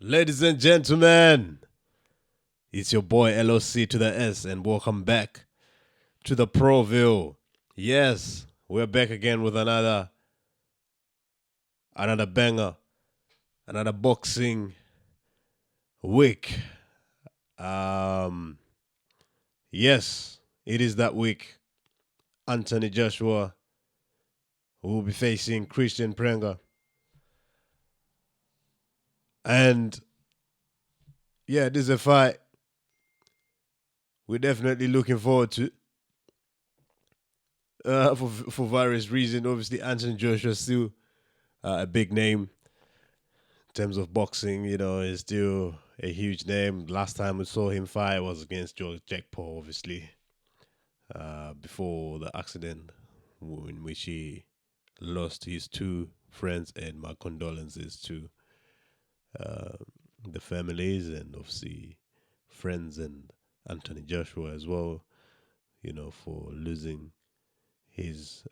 Ladies and gentlemen, it's your boy LOC to the S, and welcome back to TheProView. Yes, we're back again with another banger, another boxing week. Um, yes, it is that week. Anthony Joshua will be facing Kristian Prenga, and yeah, this is a fight we're definitely looking forward to. For various reasons, obviously Anthony Joshua still a big name in terms of boxing. You know, is still a huge name. Last time we saw him fight was against Jack Paul, obviously, before the accident in which he lost his two friends. And my condolences to uh, the families and obviously friends and Anthony Joshua as well. You know, for losing his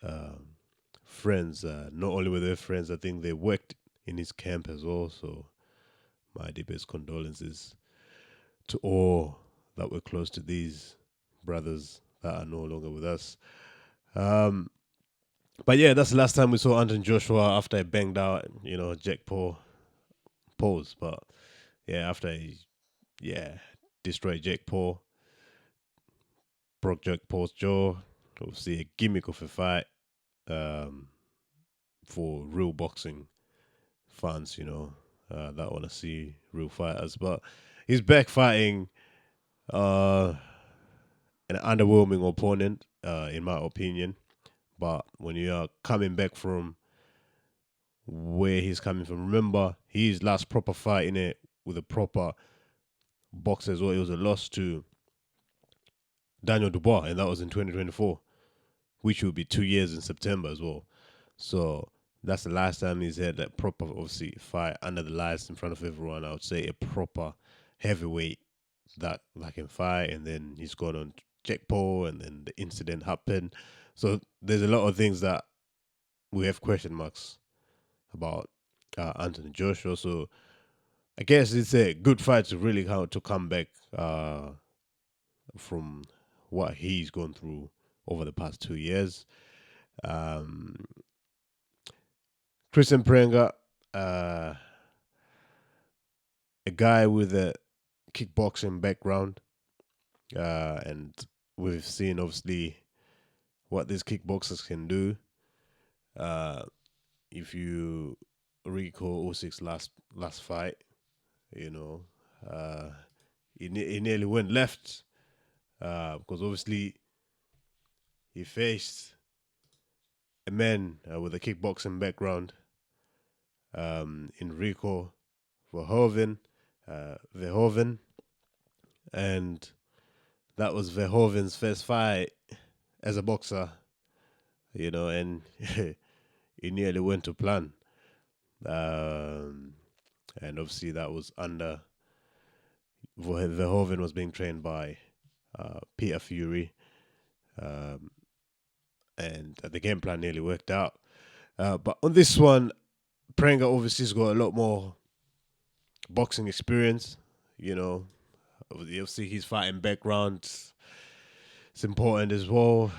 friends. Not only were they friends, I think they worked in his camp as well. So my deepest condolences to all that were close to these brothers that are no longer with us. Um, but yeah, that's the last time we saw Anthony Joshua after he banged out, Jack Paul pose. But yeah, after he, destroyed Jack Paul, broke Jack Paul's jaw. Obviously, a gimmick of a fight um, for real boxing fans, that want to see real fighters. But he's back fighting uh, an underwhelming opponent, in my opinion. But when you are coming back from where he's coming from, remember his last proper fight in it with a proper boxer as well. It was a loss to Daniel Dubois, and that was in 2024, which will be 2 years in September as well. So that's the last time he's had that proper, obviously, fight under the lights in front of everyone. I would say a proper heavyweight that can fight, and then he's gone on Jack Paul, and then the incident happened. So there's a lot of things that we have question marks about Anthony Joshua. So I guess it's a good fight to really come back from what he's gone through over the past 2 years. Um, Kristian Prenga, a guy with a kickboxing background, and we've seen obviously what these kickboxers can do. Uh, if you recall Usyk's last fight, you know, uh, he nearly went left because obviously he faced a man with a kickboxing background, Enrico Verhoeven, Verhoeven, and that was Verhoeven's first fight as a boxer, and he nearly went to plan. And obviously that was under Verhoeven was being trained by Peter Fury, and the game plan nearly worked out. But on this one, Prenga obviously has got a lot more boxing experience. Obviously his fighting background is important as well.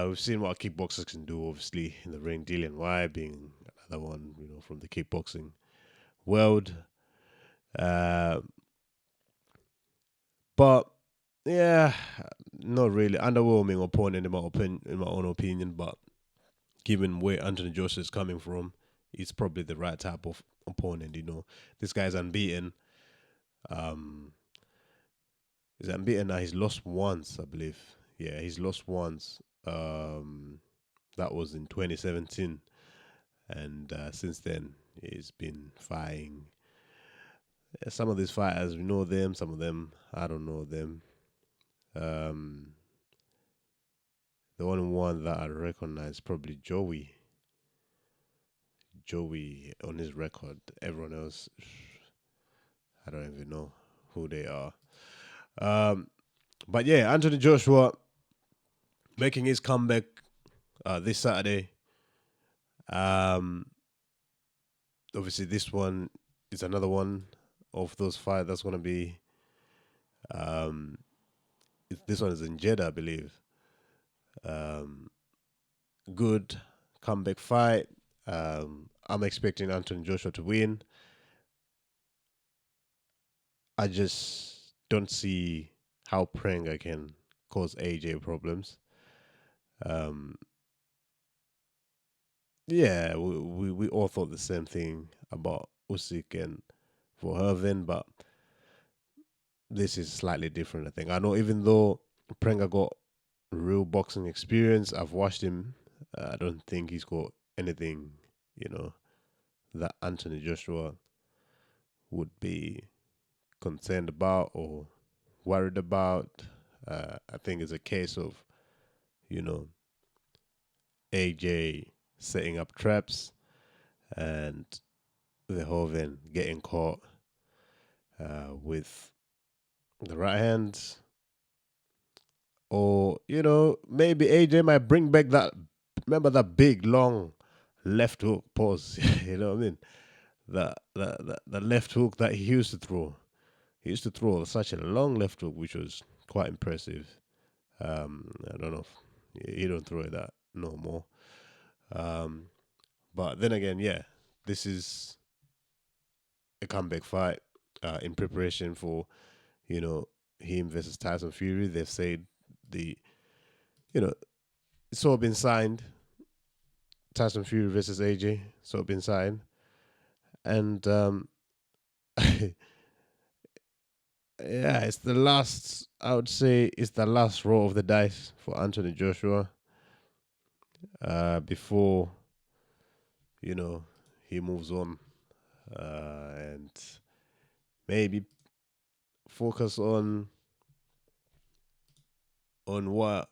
We've seen what kickboxers can do, obviously, in the ring. Dillian Whyte being another one, from the kickboxing world. But yeah, not really underwhelming opponent in my own opinion. But given where Anthony Joshua is coming from, it's probably the right type of opponent. This guy's unbeaten. He's unbeaten now. He's lost once, I believe. Yeah, he's lost once. That was in 2017, and since then he's been fighting. Some of these fighters we know them. Some of them I don't know them. The only one that I recognize probably Joey. Joey on his record. Everyone else, I don't even know who they are. But yeah, Anthony Joshua making his comeback this Saturday. Obviously, this one is another one of those fights. That's gonna be this one is in Jeddah, I believe. Um, Good comeback fight. I'm expecting Anthony Joshua to win. I just don't see how Prenga can cause AJ problems. Um, yeah, we all thought the same thing about Usyk and Verhoeven, but this is slightly different. I think I know even though Prenga got real boxing experience, I've watched him. I don't think he's got anything, you know, that Anthony Joshua would be concerned about or worried about. I think it's a case of, you know, AJ setting up traps and Verhoeven getting caught with the right hand. Or, you know, maybe AJ might bring back that, remember that big, long left hook pause, you know what I mean? The left hook that he used to throw. He used to throw such a long left hook, which was quite impressive. I don't know if he don't throw it that no more. But then again, yeah, this is a comeback fight in preparation for, you know, him versus Tyson Fury. They've said the, you know, it's all been signed. Tyson Fury versus AJ, it's all been signed. And yeah, it's the last, I would say, it's the last roll of the dice for Anthony Joshua before, you know, he moves on and maybe focus on what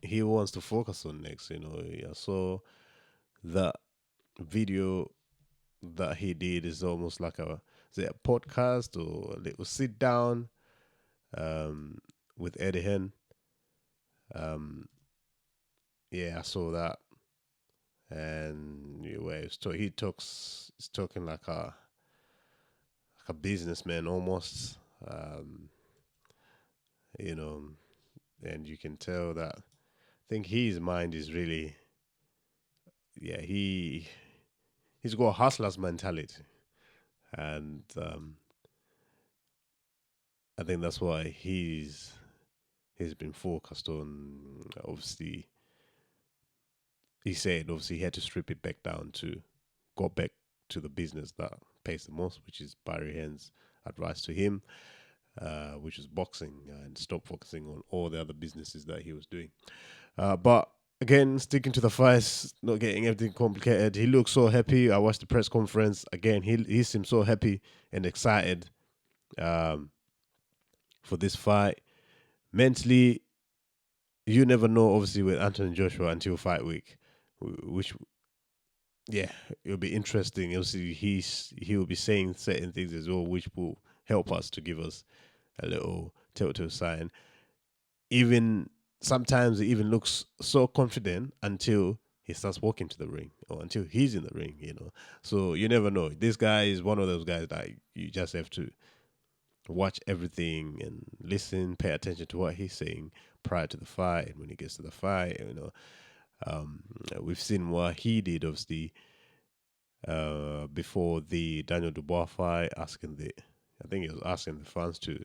he wants to focus on next. You know, I saw that video that he did is almost like is it a podcast or a little sit down with Eddie Hen. Yeah, I saw that, and where he talks, he's talking like a businessman almost. Um, you know, and you can tell that I think his mind is really, yeah, he's got a hustler's mentality, and I think that's why he's been focused on. Obviously, he said obviously he had to strip it back down to go back to the business that pays the most, which is Barry Hand's advice to him, which is boxing, and stop focusing on all the other businesses that he was doing. But again, sticking to the fights, not getting everything complicated. He looks so happy. I watched the press conference again. He seems so happy and excited um, for this fight. Mentally, you never know. Obviously, with Anthony Joshua until fight week, which yeah, it'll be interesting. Obviously, he will be saying certain things as well, which will help us to give us a little telltale sign. Even sometimes it even looks so confident until he starts walking to the ring or until he's in the ring, you know. So you never know. This guy is one of those guys that you just have to watch everything and listen, pay attention to what he's saying prior to the fight. And when he gets to the fight, you know, we've seen what he did, obviously, before the Daniel Dubois fight, I think he was asking the fans to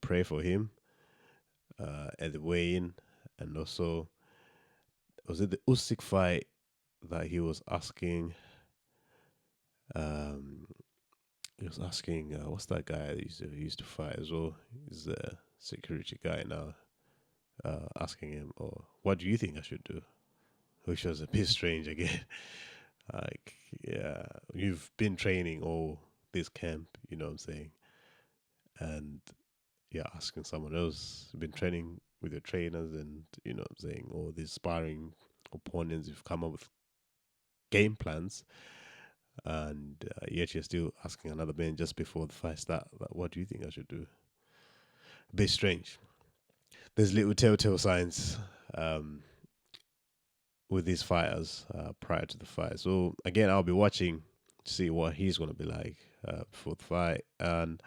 pray for him at the weigh-in, and also was it the Usyk fight that he was asking? Um, he was asking what's that guy that he used to fight as well? He's a security guy now. Asking him, "Oh, what do you think I should do?" Which was a bit strange again. Like, yeah, you've been training all this camp, you know what I'm saying? And yeah, asking someone else, been training with your trainers and, you know what I'm saying, all these sparring opponents, you've come up with game plans, and yet you're still asking another man just before the fight start, like, what do you think I should do? A bit strange. There's little telltale signs with these fighters prior to the fight. So again, I'll be watching see what he's gonna be like for the fight, and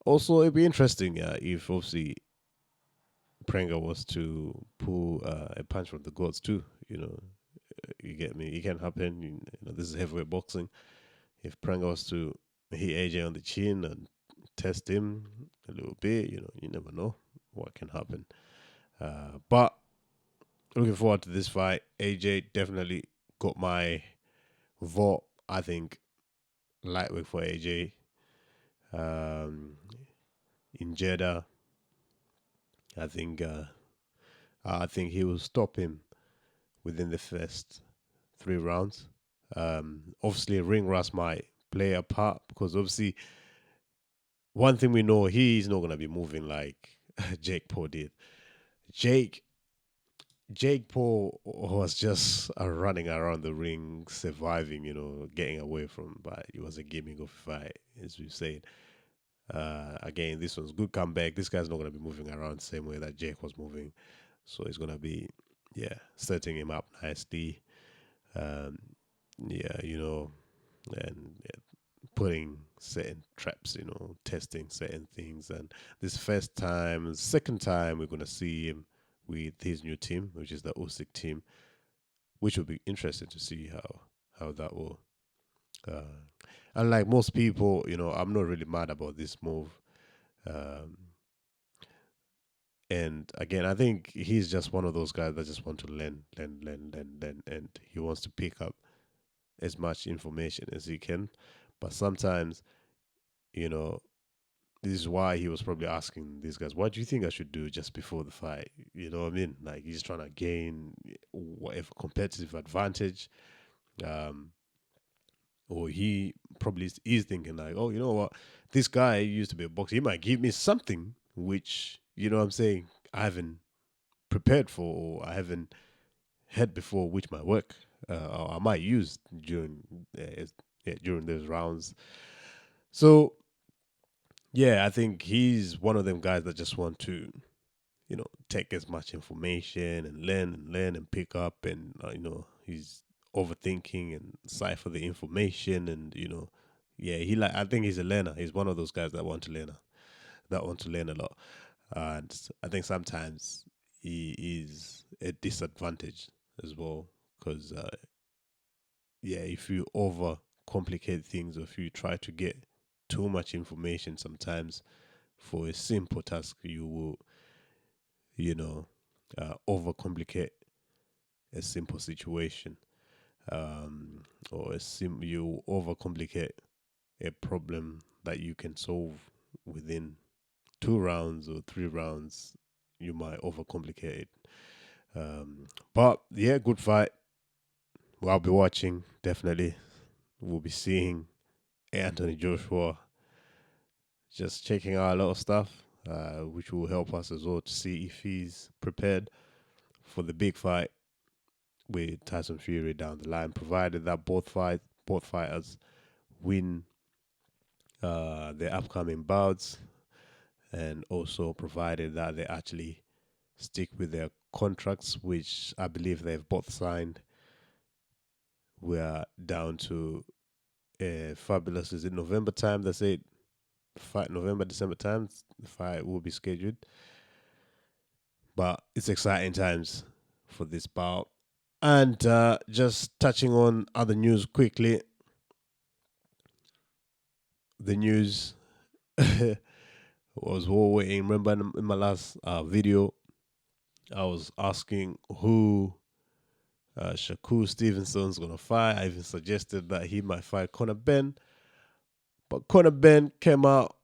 also it'd be interesting if obviously Prenga was to pull a punch from the gods too. You get me. It can happen. This is heavyweight boxing. If Prenga was to hit AJ on the chin and test him a little bit, you never know what can happen. But looking forward to this fight. AJ definitely got my vote. I think lightweight for AJ in Jeddah. I think he will stop him within the first 3 rounds. Obviously, ring rust might play a part because obviously one thing we know, he's not gonna be moving like Jake Paul did. Jake Paul was just running around the ring, surviving, getting away from, but it was a gimmick of a fight, as we said. Again, this one's good comeback. This guy's not gonna be moving around the same way that Jake was moving, so it's gonna be, setting him up nicely. Um, and putting certain traps, testing certain things. And this first time, second time, we're gonna see him with his new team, which is the Usyk team, which will be interesting to see how that will. Uh, Unlike most people, I'm not really mad about this move. Um, and again, I think he's just one of those guys that just want to learn, and he wants to pick up as much information as he can. But sometimes, you know, this is why he was probably asking these guys, what do you think I should do just before the fight? You know what I mean? Like he's trying to gain whatever competitive advantage. Um, or he probably is thinking like, oh, you know what? This guy used to be a boxer. He might give me something which, you know what I'm saying, I haven't prepared for or I haven't had before, which might work. Or I might use during those rounds. So yeah, I think he's one of them guys that just want to, take as much information and learn and pick up, and he's overthinking and cipher the information, and yeah, I think he's a learner. He's one of those guys that want to learn a lot, and I think sometimes he is a disadvantage as well because yeah, if you over complicate things or if you try to get too much information sometimes for a simple task, you will, overcomplicate a simple situation, or you overcomplicate a problem that you can solve within 2 rounds or 3 rounds. You might overcomplicate it. But yeah, good fight. Well, I'll be watching definitely. We'll be seeing Anthony Joshua, just checking out a lot of stuff, which will help us as well to see if he's prepared for the big fight with Tyson Fury down the line, provided that both fighters win their upcoming bouts, and also provided that they actually stick with their contracts, which I believe they've both signed. We are down to fabulous. Is it November time? That's it. Fight November, December times. The fight will be scheduled. But it's exciting times for this bout. And just touching on other news quickly. The news was war waiting. Remember in my last video, I was asking who Shakur Stevenson's going to fight. I even suggested that he might fight Conor Benn. But Conor Benn came out,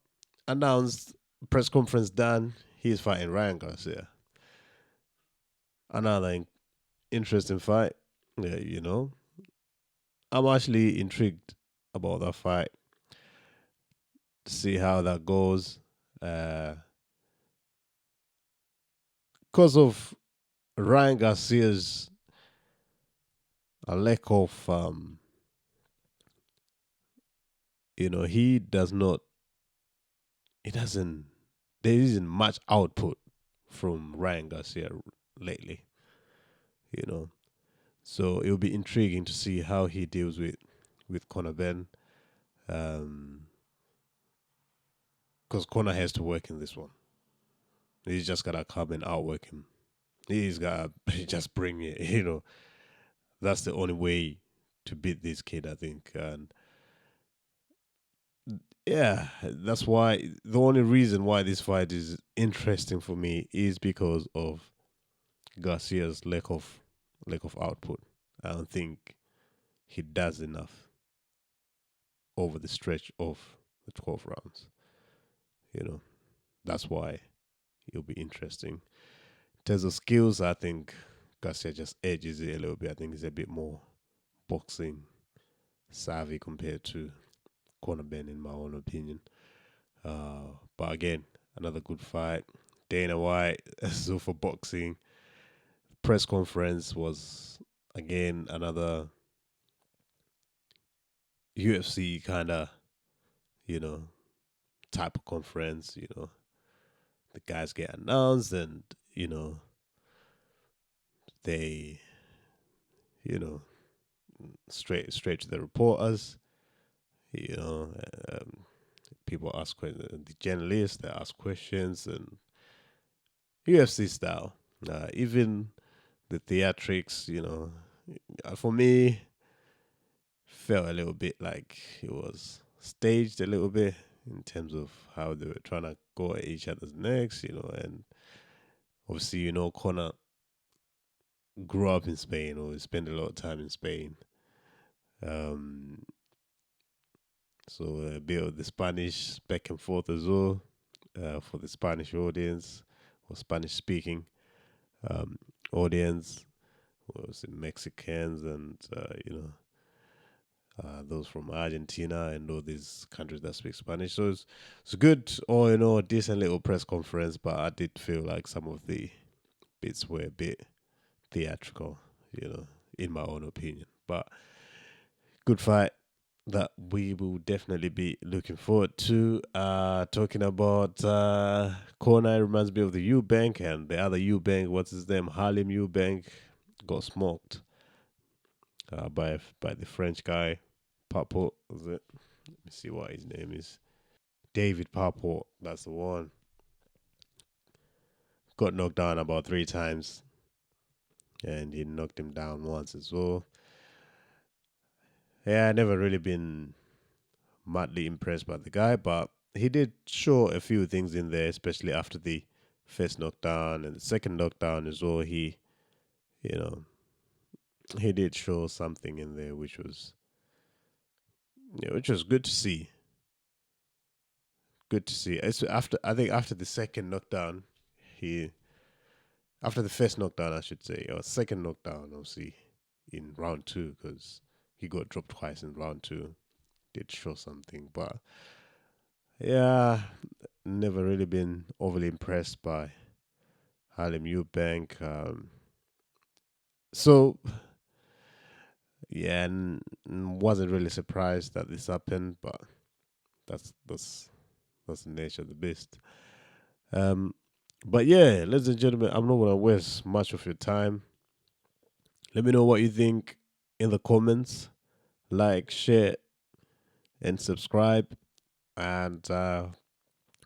announced, press conference done, he's fighting Ryan Garcia. Another interesting fight. Yeah, I'm actually intrigued about that fight. To see how that goes. Because of Ryan Garcia's lack of, there isn't much output from Ryan Garcia lately, So it'll be intriguing to see how he deals with with Conor Benn. Because Conor has to work in this one. He's just gotta come and outwork him. He's gotta just bring it. That's the only way to beat this kid, I think. And yeah, that's why the only reason why this fight is interesting for me is because of Garcia's lack of output. I don't think he does enough over the stretch of the 12 rounds. That's why it'll be interesting. In terms of skills, I think Garcia just edges it a little bit. I think he's a bit more boxing savvy compared to Conor Benn, in my own opinion. But again, another good fight. Dana White, so for boxing. Press conference was, again, another UFC kind of, type of conference. The guys get announced and, they, you know, straight to the reporters. You know, people ask questions. The journalists, they ask questions, and UFC style. Even the theatrics, for me, felt a little bit like it was staged a little bit in terms of how they were trying to go at each other's necks, and obviously, Conor grew up in Spain or spent a lot of time in Spain. Um, so a bit of the Spanish back and forth as well for the Spanish audience or Spanish speaking audience. Was it Mexicans and those from Argentina and all these countries that speak Spanish. So it's good, all in all, decent little press conference. But I did feel like some of the bits were a bit theatrical, in my own opinion. But good fight that we will definitely be looking forward to. Talking about Conor, reminds me of the Eubank and the other Eubank. What's his name? Harlem Eubank got smoked by the French guy, Papot. Was it? Let me see what his name is. David Papot. That's the one. Got knocked down about 3 times, and he knocked him down once as well. Yeah, I never really been madly impressed by the guy, but he did show a few things in there, especially after the first knockdown and the second knockdown as well. He did show something in there, which was good to see. Good to see. It's after the second knockdown, after the first knockdown, I should say, or second knockdown, obviously in round 2, because he got dropped twice in round 2. Did show something, but yeah, never really been overly impressed by Harlem Eubank. So yeah, wasn't really surprised that this happened, but that's the nature of the beast. But yeah, ladies and gentlemen, I'm not gonna waste much of your time. Let me know what you think in the comments. Like, share, and subscribe. And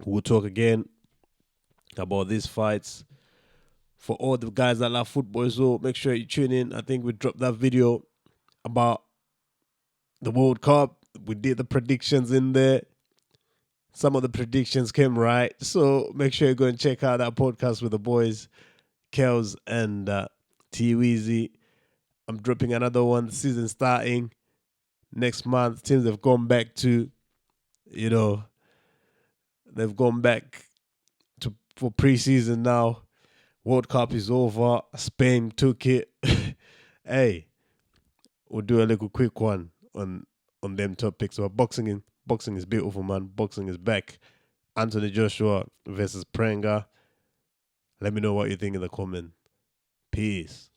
we'll talk again about these fights. For all the guys that love football, so make sure you tune in. I think we dropped that video about the World Cup. We did the predictions in there. Some of the predictions came right. So make sure you go and check out that podcast with the boys, Kels and T Weezy. I'm dropping another one. The season starting next month. Teams have gone back to, they've gone back for preseason now. World Cup is over. Spain took it. Hey, we'll do a little quick one on them topics. So boxing is beautiful, man. Boxing is back. Anthony Joshua versus Prenga. Let me know what you think in the comment. Peace.